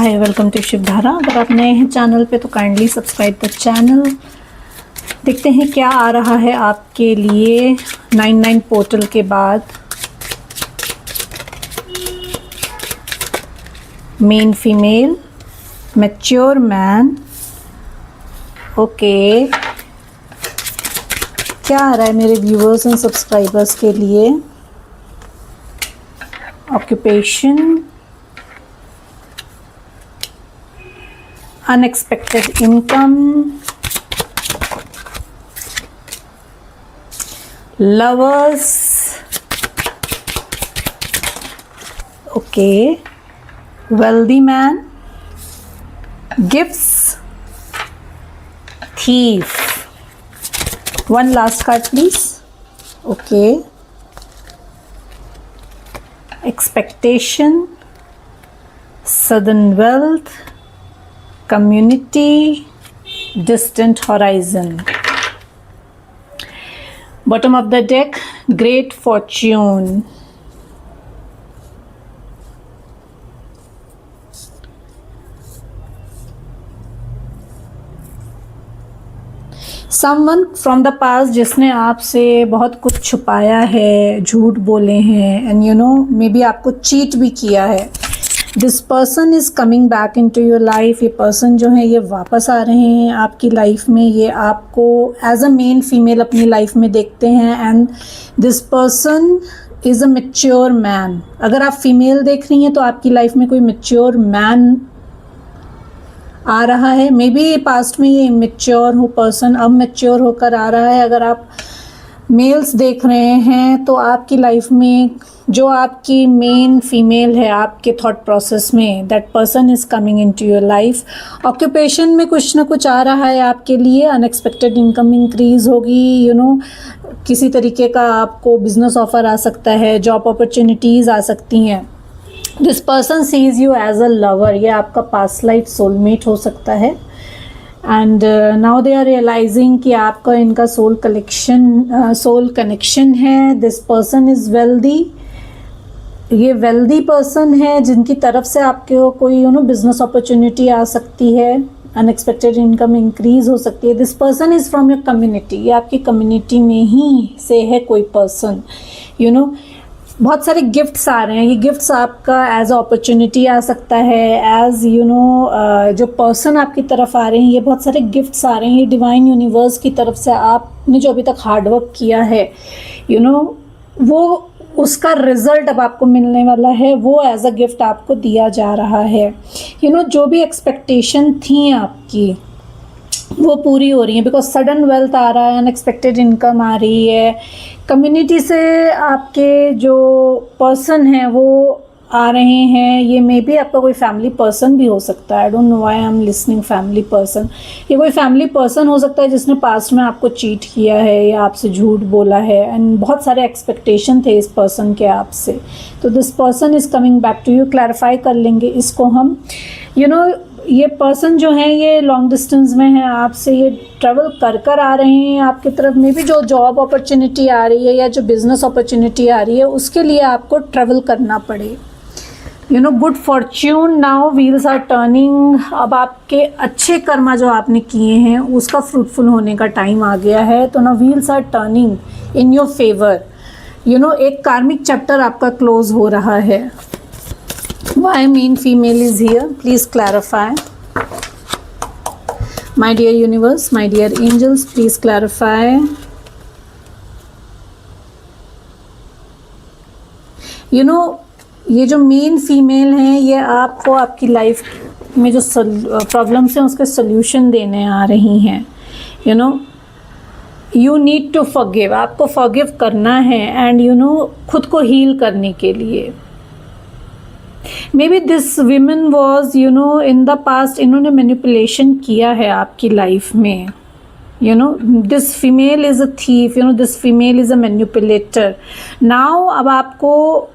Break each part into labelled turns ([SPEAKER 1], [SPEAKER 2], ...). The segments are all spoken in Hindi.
[SPEAKER 1] Hi, welcome to Shivdhara. अगर आप नए हैं चैनल पे तो काइंडली सब्सक्राइब द चैनल। देखते हैं क्या आ रहा है आपके लिए 99 पोर्टल के बाद। Main female, mature man, okay. क्या आ रहा है मेरे व्यूअर्स एंड सब्सक्राइबर्स के लिए? Occupation, unexpected income, lovers, okay, wealthy man, gifts, thief. One last card please. Okay, expectation, sudden wealth, community, distant horizon. Bottom of the deck, great fortune. Someone from the past जिसने आपसे बहुत कुछ छुपाया है, झूठ बोले हैं, and you know maybe आपको cheat भी किया है। This person is coming back into your life. ये पर्सन जो है ये वापस आ रहे हैं आपकी लाइफ में। ये आपको एज अ मेन फीमेल अपनी लाइफ में देखते हैं and this person is a mature man. अगर आप फीमेल देख रही हैं तो आपकी लाइफ में कोई मैच्योर मैन आ रहा है। मे बी पास्ट में ये इमेच्योर हो पर्सन अब मैच्योर होकर आ रहा है। अगर आप मेल्स देख रहे हैं तो आपकी लाइफ में जो आपकी मेन फीमेल है आपके थॉट प्रोसेस में, that person is coming into your life. Occupation में कुछ ना कुछ आ रहा है आपके लिए। अनएक्सपेक्टेड इनकम इंक्रीज होगी। यू नो किसी तरीके का आपको बिजनेस ऑफर आ सकता है, जॉब अपॉर्चुनिटीज़ आ सकती हैं। This person sees you as a lover. ये आपका पास्ट लाइफ सोलमेट हो सकता है and now they are realizing कि आपका इनका सोल कनेक्शन है। This person is wealthy. ये वेल्दी पर्सन है जिनकी तरफ से आपके कोई बिजनेस अपॉर्चुनिटी आ सकती है। अनएक्सपेक्टेड इनकम इंक्रीज हो सकती है। This person is from your community. ये आपकी कम्युनिटी में ही से है कोई पर्सन। बहुत सारे गिफ्ट्स आ रहे हैं। ये गिफ्ट्स आपका एज अ अपॉर्चुनिटी आ सकता है। एज जो पर्सन आपकी तरफ आ रहे हैं ये बहुत सारे गिफ्ट्स आ रहे हैं। ये डिवाइन यूनिवर्स की तरफ से आपने जो अभी तक हार्डवर्क किया है वो उसका रिजल्ट अब आपको मिलने वाला है। वो एज अ गिफ्ट आपको दिया जा रहा है। जो भी एक्सपेक्टेशन थी आपकी वो पूरी हो रही है बिकॉज सडन वेल्थ आ रहा है, अनएक्सपेक्टेड इनकम आ रही है। कम्युनिटी से आपके जो पर्सन हैं वो आ रहे हैं। ये मे बी आपका कोई फैमिली पर्सन भी हो सकता है। I don't know why I am listening family person. ये कोई फैमिली पर्सन हो सकता है जिसने पास्ट में आपको चीट किया है या आपसे झूठ बोला है एंड बहुत सारे एक्सपेक्टेशन थे इस पर्सन के आपसे। तो this person is coming back to you. Clarify कर लेंगे इसको हम। ये पर्सन जो है ये लॉन्ग डिस्टेंस में है आपसे। ये ट्रैवल कर आ रहे हैं आपकी तरफ। में भी जो जॉब अपॉर्चुनिटी आ रही है या जो बिज़नेस अपॉर्चुनिटी आ रही है उसके लिए आपको ट्रैवल करना पड़े। Good fortune. Now wheels are turning. अब आपके अच्छे कर्मा जो आपने किए हैं उसका फ्रूटफुल होने का टाइम आ गया है। तो ना wheels are turning in your favour. एक कार्मिक चैप्टर आपका क्लोज हो रहा है। Why mean female is here? Please clarify. My dear universe, my dear angels, please clarify. ये जो मेन फीमेल हैं ये आपको आपकी लाइफ में जो प्रॉब्लम्स हैं उसके सोल्यूशन देने आ रही हैं। You need to forgive. आपको फॉरगिव करना है एंड खुद को हील करने के लिए। Maybe this women was in the past इन्होंने मैनिपुलेशन किया है आपकी लाइफ में। This female is a thief. This female is a manipulator. Now अब आपको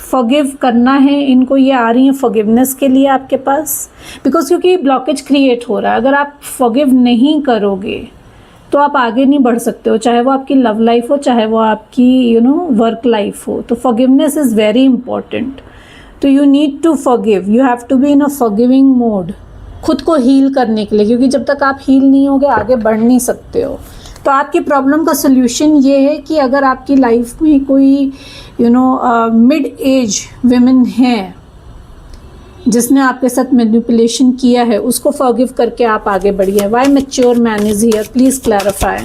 [SPEAKER 1] फॉरगिव करना है इनको। ये आ रही हैं फॉरगिवनेस के लिए आपके पास बिकॉज क्योंकि ब्लॉकेज क्रिएट हो रहा है। अगर आप फॉरगिव नहीं करोगे तो आप आगे नहीं बढ़ सकते हो, चाहे वो आपकी लव लाइफ हो चाहे वो आपकी वर्क लाइफ हो। तो फॉरगिवनेस इज़ वेरी इंपॉर्टेंट। तो you need to forgive, you have to be in a forgiving mode खुद को हील करने के लिए, क्योंकि जब तक आप हील नहीं होगे आगे बढ़ नहीं सकते हो। तो आपकी प्रॉब्लम का सल्यूशन ये है कि अगर आपकी लाइफ में कोई मिड एज विमेन है जिसने आपके साथ मैनिपुलेशन किया है, उसको फॉरगिव करके आप आगे बढ़िए। Why mature man is here, please clarify.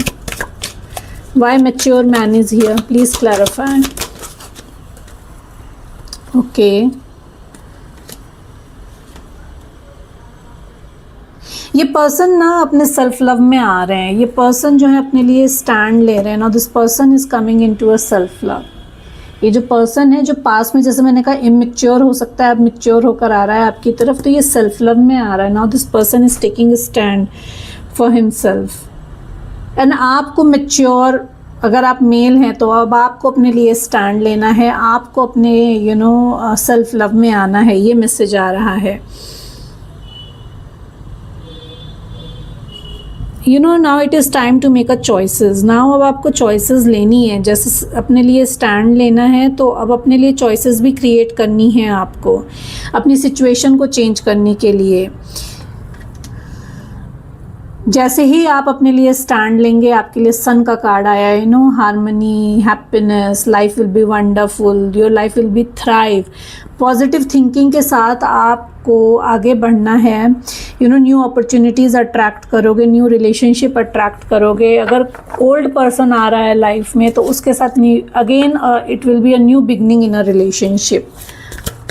[SPEAKER 1] Why mature man is here, please clarify. Okay, ये पर्सन ना अपने सेल्फ लव में आ रहे हैं, ये पर्सन जो है अपने लिए स्टैंड ले रहे हैं। Now this person is coming into a self love. ये जो पर्सन है जो पास में, जैसे मैंने कहा, इमेच्योर हो सकता है, अब मैच्योर होकर आ रहा है आपकी तरफ, तो ये सेल्फ लव में आ रहा है। Now this person is taking a stand for himself. And आपको मैच्योर, अगर आप मेल हैं तो अब आपको अपने लिए स्टैंड लेना है, आपको अपने सेल्फ लव में आना है, ये मैसेज आ रहा है। Now it is time to make a choices. Now अब आपको चॉइसेस लेनी है, जैसे अपने लिए स्टैंड लेना है तो अब अपने लिए चॉइसेस भी क्रिएट करनी है आपको, अपनी सिचुएशन को चेंज करने के लिए। जैसे ही आप अपने लिए स्टैंड लेंगे, आपके लिए सन का कार्ड आया है, harmony, happiness, life will be wonderful, your life will be thrive. Positive thinking के साथ आपको आगे बढ़ना है। न्यू अपॉर्चुनिटीज़ अट्रैक्ट करोगे, न्यू रिलेशनशिप अट्रैक्ट करोगे। अगर ओल्ड पर्सन आ रहा है लाइफ में तो उसके साथ again it will be a new beginning in a relationship.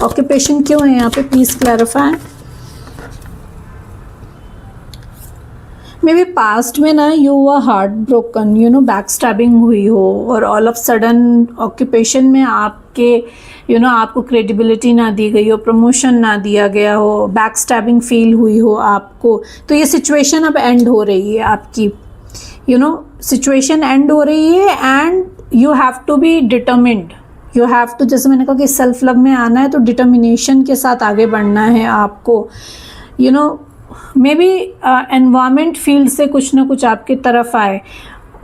[SPEAKER 1] Occupation क्यों है यहाँ पे, please clarify. May be past में ना you were heart broken, back stabbing हुई हो, और ऑल ऑफ सडन ऑक्यूपेशन में आपके आपको क्रेडिबिलिटी ना दी गई हो, प्रमोशन ना दिया गया हो, बैक स्टैबिंग फील हुई हो आपको। तो ये सिचुएशन अब एंड हो रही है आपकी, सिचुएशन एंड हो रही है। And you have to be determined, you have to, जैसे मैंने कहा कि सेल्फ लव में आना है तो डिटर्मिनेशन के साथ आगे बढ़ना है आपको। मे बी एनवायरमेंट फील्ड से कुछ ना कुछ आपकी तरफ आए,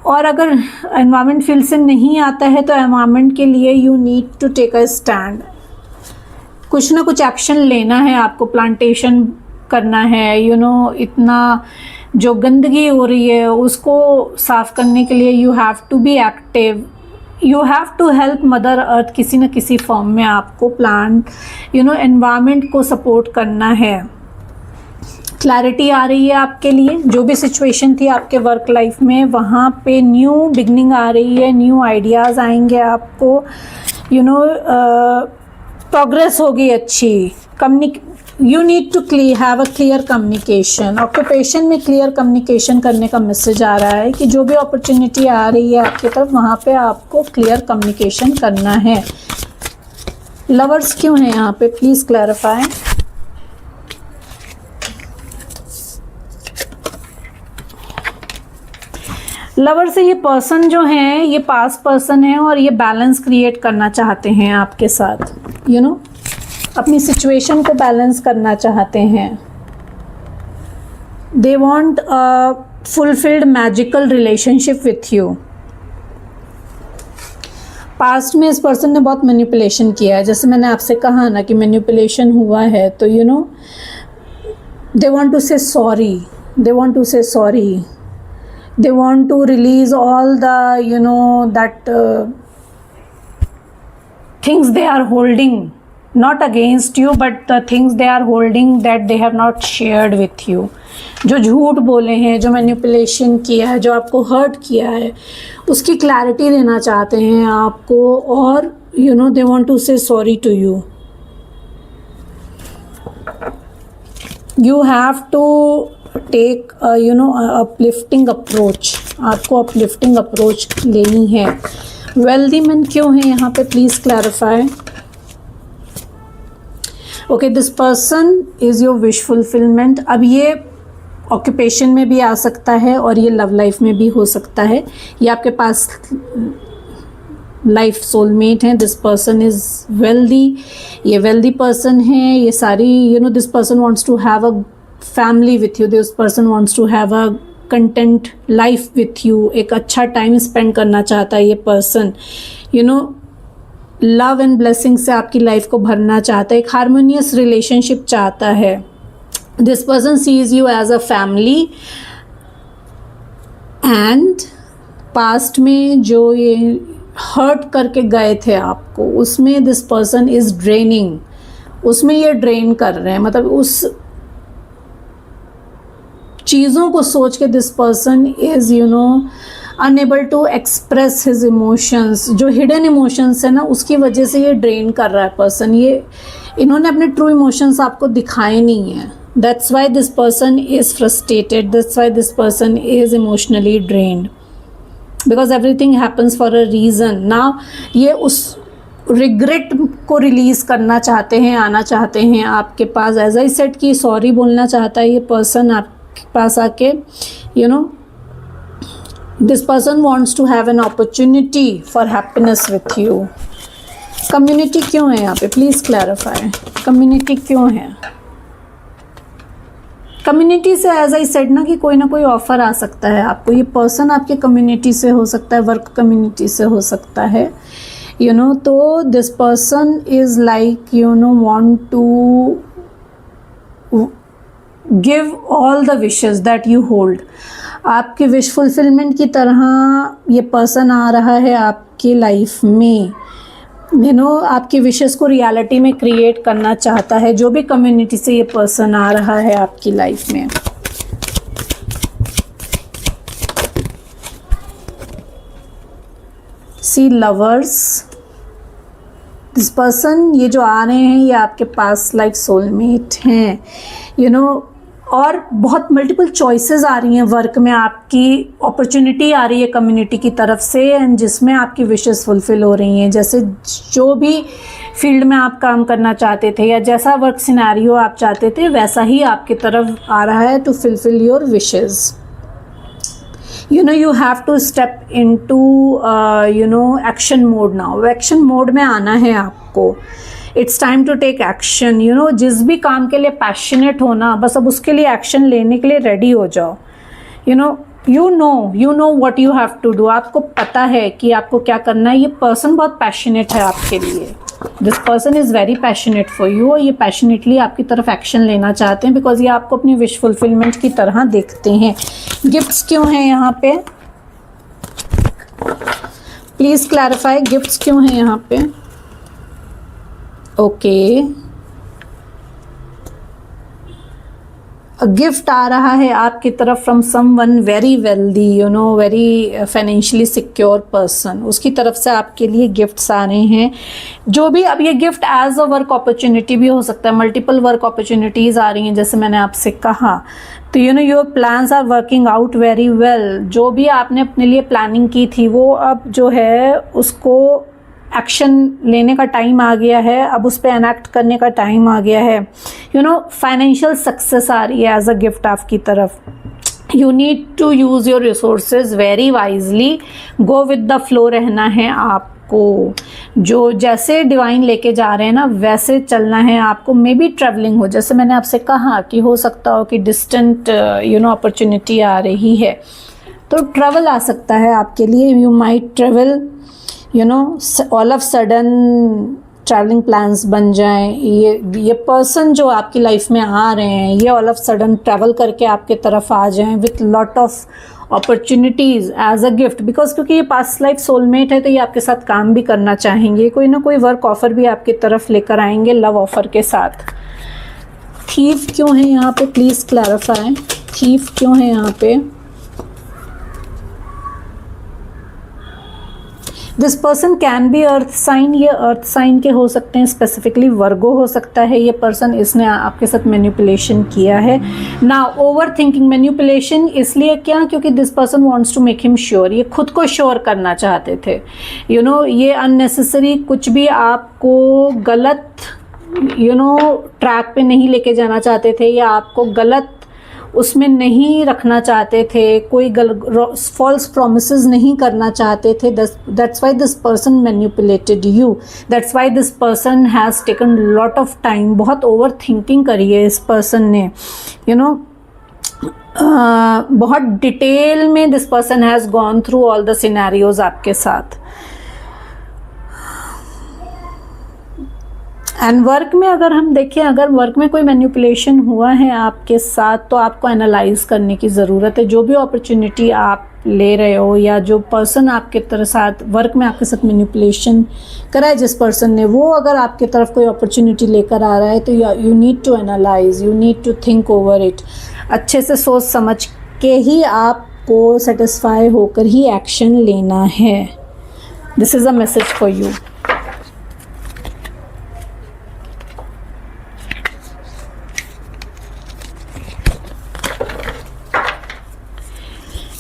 [SPEAKER 1] और अगर एनवायरमेंट फील्ड से नहीं आता है तो एनवायरमेंट के लिए you need to take a stand. कुछ ना कुछ एक्शन लेना है आपको, प्लांटेशन करना है। इतना जो गंदगी हो रही है उसको साफ करने के लिए you have to be active, you have to help mother earth किसी न किसी फॉर्म में। आपको प्लांट एनवायरमेंट को सपोर्ट करना है। क्लैरिटी आ रही है आपके लिए, जो भी सिचुएशन थी आपके वर्क लाइफ में वहाँ पे न्यू बिगनिंग आ रही है, न्यू आइडियाज़ आएंगे आपको, प्रोग्रेस होगी अच्छी। You need to have a clear communication. Occupation में क्लियर कम्युनिकेशन करने का मैसेज आ रहा है कि जो भी अपॉर्चुनिटी आ रही है आपकी तरफ वहाँ पे आपको क्लियर कम्युनिकेशन करना है। लवर्स क्यों है यहाँ पे, प्लीज़ क्लैरिफाई। लवर से ये पर्सन जो है ये पास पर्सन है और ये बैलेंस क्रिएट करना चाहते हैं आपके साथ, अपनी सिचुएशन को बैलेंस करना चाहते हैं। They want a fulfilled magical relationship with you. Past में इस पर्सन ने बहुत मैनिपुलेशन किया है, जैसे मैंने आपसे कहा ना कि मैनिपुलेशन हुआ है, तो दे वॉन्ट टू से सॉरी, दे वॉन्ट टू से sorry, they want to release all the that things they are holding, not against you but the things they are holding that they have not shared with you। जो झूठ बोले हैं, जो मैनिपुलेशन किया है, जो आपको हर्ट किया है, उसकी क्लैरिटी देना चाहते हैं आपको, और they want to say sorry to you। You have to take uplifting approach, आपको अपलिफ्टिंग अप्रोच लेनी है। वेल्दी मैन क्यों है यहाँ पे, please clarify. Okay, this person is your wish fulfilment. अब ये ऑक्यूपेशन में भी आ सकता है और ये लव लाइफ में भी हो सकता है। ये आपके पास लाइफ सोलमेट है। दिस पर्सन इज़ वेल्दी, ये वेल्दी पर्सन है। ये सारी this person wants to have a family with you, this person wants to have a content life with you. एक अच्छा टाइम स्पेंड करना चाहता है ये पर्सन। लव एंड ब्लेसिंग से आपकी लाइफ को भरना चाहता है, एक हार्मोनियस रिलेशनशिप चाहता है। This person sees you as a family and past में जो ये हर्ट करके गए थे आपको, उसमें दिस पर्सन इज ड्रेनिंग, उसमें ये ड्रेन कर रहे हैं, मतलब उस चीज़ों को सोच के this person is unable to express his emotions. जो हिडन इमोशंस है ना, उसकी वजह से ये ड्रेन कर रहा है पर्सन। इन्होंने अपने ट्रू इमोशंस आपको दिखाए नहीं हैं। That's why this person is frustrated, that's why this person is emotionally drained, because everything happens for a reason. Now ये उस रिग्रेट को रिलीज़ करना चाहते हैं, आना चाहते हैं आपके पास। एज आई सेड कि सॉरी बोलना चाहता है ये पर्सन आपके पास आके। This person wants to have an opportunity for happiness with you. Community क्यों है यहाँ पे, प्लीज़ क्लैरिफाई, कम्युनिटी क्यों है? कम्युनिटी से एज आई सेड ना कि कोई ना कोई ऑफर आ सकता है आपको। ये पर्सन आपके कम्युनिटी से हो सकता है, वर्क कम्युनिटी से हो सकता है, तो this person is like want to give all the wishes that you hold. आपके विश फुलफिलमेंट की तरह ये पर्सन आ रहा है आपकी लाइफ में, आपकी विशेस को रियलिटी में क्रिएट करना चाहता है। जो भी कम्युनिटी से ये पर्सन आ रहा है आपकी लाइफ में, सी लवर्स, दिस पर्सन ये जो आ रहे हैं ये आपके पास लाइफ सोलमेट हैं, और बहुत मल्टीपल चॉइसेस आ रही हैं वर्क में, आपकी अपॉर्चुनिटी आ रही है कम्युनिटी की तरफ से, एंड जिसमें आपकी विशेस फुलफिल हो रही हैं। जैसे जो भी फील्ड में आप काम करना चाहते थे या जैसा वर्क सिनेरियो आप चाहते थे, वैसा ही आपकी तरफ आ रहा है to fulfil your wishes. you have to step into action mode now। Action mode में आना है आपको। It's time to take action. जिस भी काम के लिए पैशनेट हो ना, बस अब उसके लिए एक्शन लेने के लिए रेडी हो जाओ। you know what you have to do। आपको पता है कि आपको क्या करना है। ये पर्सन बहुत पैशनेट है आपके लिए। This person is very passionate for you, और ये पैशनेटली आपकी तरफ एक्शन लेना चाहते हैं, बिकॉज ये आपको अपनी विश फुलफिलमेंट की तरह देखते हैं। गिफ्ट्स क्यों हैं यहाँ पे, प्लीज़ क्लैरिफाई, गिफ्ट्स क्यों हैं यहाँ पे? ओके, गिफ्ट आ रहा है आपकी तरफ from someone very wealthy, very financially secure person. उसकी तरफ से आपके लिए गिफ्ट्स आ रहे हैं। जो भी, अब ये gift as a work opportunity भी हो सकता है, मल्टीपल वर्क अपॉर्चुनिटीज़ आ रही हैं जैसे मैंने आपसे कहा। तो your plans are working out very well. जो भी आपने अपने लिए प्लानिंग की थी वो अब जो है उसको एक्शन लेने का टाइम आ गया है, अब उस पर एनैक्ट करने का टाइम आ गया है। फाइनेंशियल सक्सेस आ रही है एज अ गिफ्ट आपकी तरफ। You need to use your resources very wisely, go with the flow रहना है आपको। जो जैसे डिवाइन लेके जा रहे हैं ना वैसे चलना है आपको। मे बी ट्रैवलिंग हो, जैसे मैंने आपसे कहा कि हो सकता हो कि डिस्टेंट अपॉर्चुनिटी आ रही है, तो ट्रैवल आ सकता है आपके लिए। You might travel, all of sudden travelling plans बन जाएं। ये पर्सन जो आपकी लाइफ में आ रहे हैं ये ऑल ऑफ सडन ट्रैवल करके आपके तरफ आ जाएं with lot of opportunities as a gift. Because क्योंकि ये पास्ट लाइफ सोलमेट है, तो ये आपके साथ काम भी करना चाहेंगे। कोई ना कोई वर्क ऑफर भी आपकी तरफ लेकर आएंगे लव ऑफर के साथ। थीफ क्यों है यहाँ पे, प्लीज़ क्लैरिफाई, थीफ क्यों है यहाँ पे? This person can be earth sign. ये अर्थ साइन के हो सकते हैं, स्पेसिफिकली वर्गो हो सकता है ये पर्सन। इसने आपके साथ मैनिपुलेशन किया है ना। ओवर थिंकिंग मैनिपुलेशन इसलिए क्या, क्योंकि this person wants to make him sure. ये खुद को श्योर करना चाहते थे। ये अननेसेसरी कुछ भी आपको गलत ट्रैक पे नहीं लेके जाना चाहते थे, या आपको गलत उसमें नहीं रखना चाहते थे, कोई फॉल्स प्रोमिसेस नहीं करना चाहते थे। That's why this person manipulated you. That's why this person has taken lot of time. बहुत ओवर थिंकिंग करी है इस पर्सन ने। बहुत डिटेल में this person has gone through all the scenarios आपके साथ। एंड वर्क में अगर हम देखें, अगर वर्क में कोई मैनिपुलेशन हुआ है आपके साथ, तो आपको एनालाइज करने की ज़रूरत है। जो भी अपॉर्चुनिटी आप ले रहे हो या जो पर्सन आपके तरह साथ वर्क में आपके साथ मैनिपुलेशन करा है जिस पर्सन ने, वो अगर आपके तरफ कोई अपॉर्चुनिटी लेकर आ रहा है तो you need to analyse, you need to think over it. अच्छे से सोच समझ के ही आपको सेटिस्फाई होकर ही एक्शन लेना है। This is a message for you.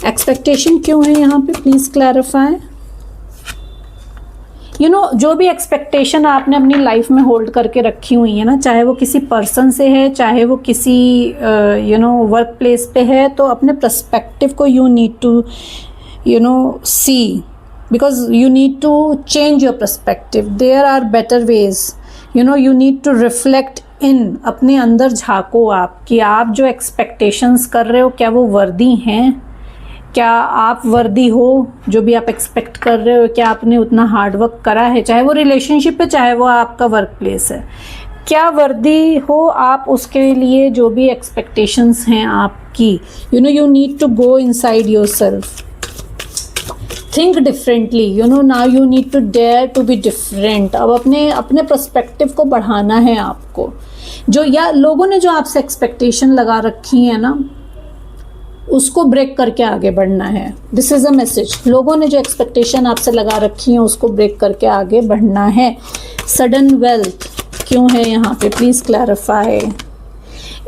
[SPEAKER 1] Expectation क्यों है यहाँ पे, प्लीज़ क्लैरिफाई। जो भी एक्सपेक्टेशन आपने अपनी लाइफ में होल्ड करके रखी हुई है ना, चाहे वो किसी पर्सन से है, चाहे वो किसी वर्क प्लेस पे है, तो अपने पर्सपेक्टिव को you need to see, because you need to change your perspective. There are better ways, you need to reflect in, अपने अंदर झांको आप कि आप जो एक्सपेक्टेशंस कर रहे हो क्या वो वर्दी हैं, क्या आप वर्दी हो जो भी आप एक्सपेक्ट कर रहे हो, क्या आपने उतना हार्डवर्क करा है, चाहे वो रिलेशनशिप है चाहे वो आपका वर्क प्लेस है, क्या वर्दी हो आप उसके लिए जो भी एक्सपेक्टेशंस हैं आपकी। You need to go inside yourself, think differently, now you need to dare to be different. अब अपने पर्सपेक्टिव को बढ़ाना है आपको। जो या लोगों ने जो आपसे एक्सपेक्टेशन लगा रखी है ना, उसको ब्रेक करके आगे बढ़ना है। This is a message. लोगों ने जो एक्सपेक्टेशन आपसे लगा रखी है उसको ब्रेक करके आगे बढ़ना है। सडन वेल्थ क्यों है यहाँ पे, please clarify.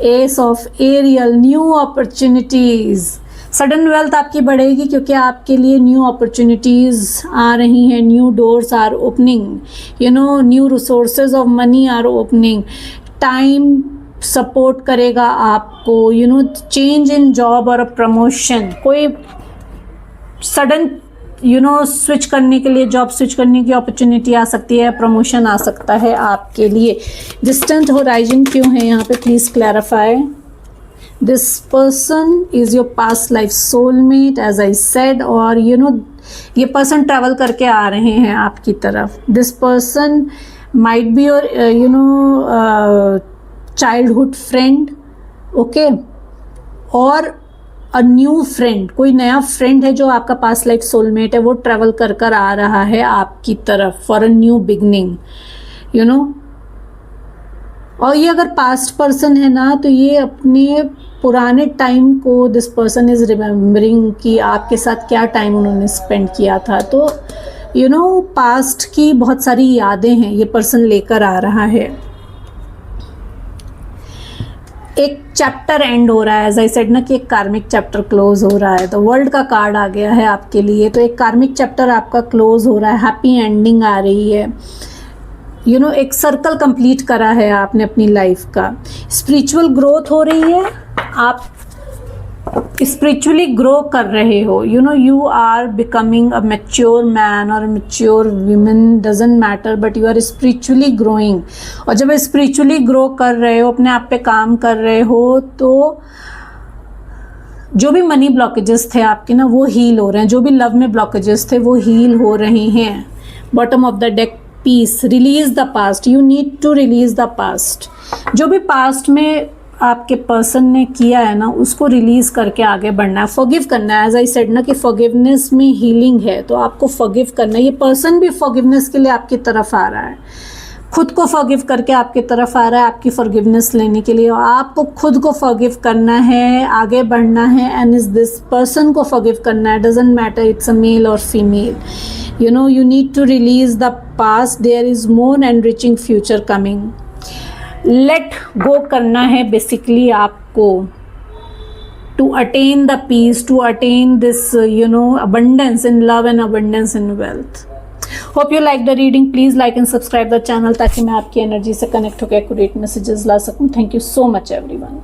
[SPEAKER 1] Ace of aerial, new opportunities. Sudden wealth आपकी बढ़ेगी क्योंकि आपके लिए न्यू अपॉर्चुनिटीज़ आ रही हैं, new doors are opening, new resources of money are opening. Time support करेगा आपको, चेंज इन जॉब और प्रमोशन। कोई सडन स्विच करने के लिए, जॉब स्विच करने की अपॉर्चुनिटी आ सकती है, प्रमोशन आ सकता है आपके लिए। डिस्टेंट होराइजन क्यों है यहाँ पे, please clarify. This person is your past life soulmate as I said, और ये पर्सन ट्रैवल करके आ रहे हैं आपकी तरफ। This person might be your childhood friend, okay, और अ न्यू फ्रेंड, कोई नया फ्रेंड है जो आपका पास्ट लाइफ सोलमेट है, वो ट्रैवल कर आ रहा है आपकी तरफ फॉर अ न्यू बिगनिंग, और ये अगर पास्ट पर्सन है ना, तो ये अपने पुराने टाइम को, दिस पर्सन इज रिमेम्बरिंग कि आपके साथ क्या टाइम उन्होंने स्पेंड किया था। तो पास्ट की बहुत सारी यादें हैं ये पर्सन लेकर आ रहा है। एक चैप्टर एंड हो रहा है, एज आई सेड ना कि एक कार्मिक चैप्टर क्लोज हो रहा है। तो वर्ल्ड का कार्ड आ गया है आपके लिए, तो एक कार्मिक चैप्टर आपका क्लोज हो रहा है, हैप्पी एंडिंग आ रही है। एक सर्कल कंप्लीट करा है आपने अपनी लाइफ का। स्पिरिचुअल ग्रोथ हो रही है, आप स्पिरिचुअली ग्रो कर रहे हो। You are becoming a mature man और mature women, doesn't matter, but you are spiritually growing. और जब स्पिरिचुअली ग्रो कर रहे हो, अपने आप पे काम कर रहे हो, तो जो भी मनी ब्लॉकेजेस थे आपके ना, वो हील हो रहे हैं। जो भी लव में ब्लॉकेजेस थे वो हील हो रहे हैं। Bottom of the deck, peace, release the past. You need to release the past. जो भी पास्ट में आपके पर्सन ने किया है ना, उसको रिलीज करके आगे बढ़ना है, फॉरगिव करना है। एज आई सेड ना कि फॉरगिवनेस में हीलिंग है, तो आपको फॉरगिव करना है। ये पर्सन भी फॉरगिवनेस के लिए आपकी तरफ आ रहा है, खुद को फॉरगिव करके आपकी तरफ आ रहा है आपकी फॉरगिवनेस लेने के लिए। और आपको खुद को फॉरगिव करना है, आगे बढ़ना है, एंड इस दिस पर्सन को फॉरगिव करना है। Doesn't matter it's a male और female. you need to release the past. There is more enriching future coming. Let go करना है बेसिकली आपको to attain the peace, to attain this abundance in love and abundance in wealth. Hope you like the reading. Please like and subscribe the channel ताकि मैं आपकी एनर्जी से कनेक्ट होकर एक्यूरेट मैसेजेस ला सकूं. Thank you so much everyone.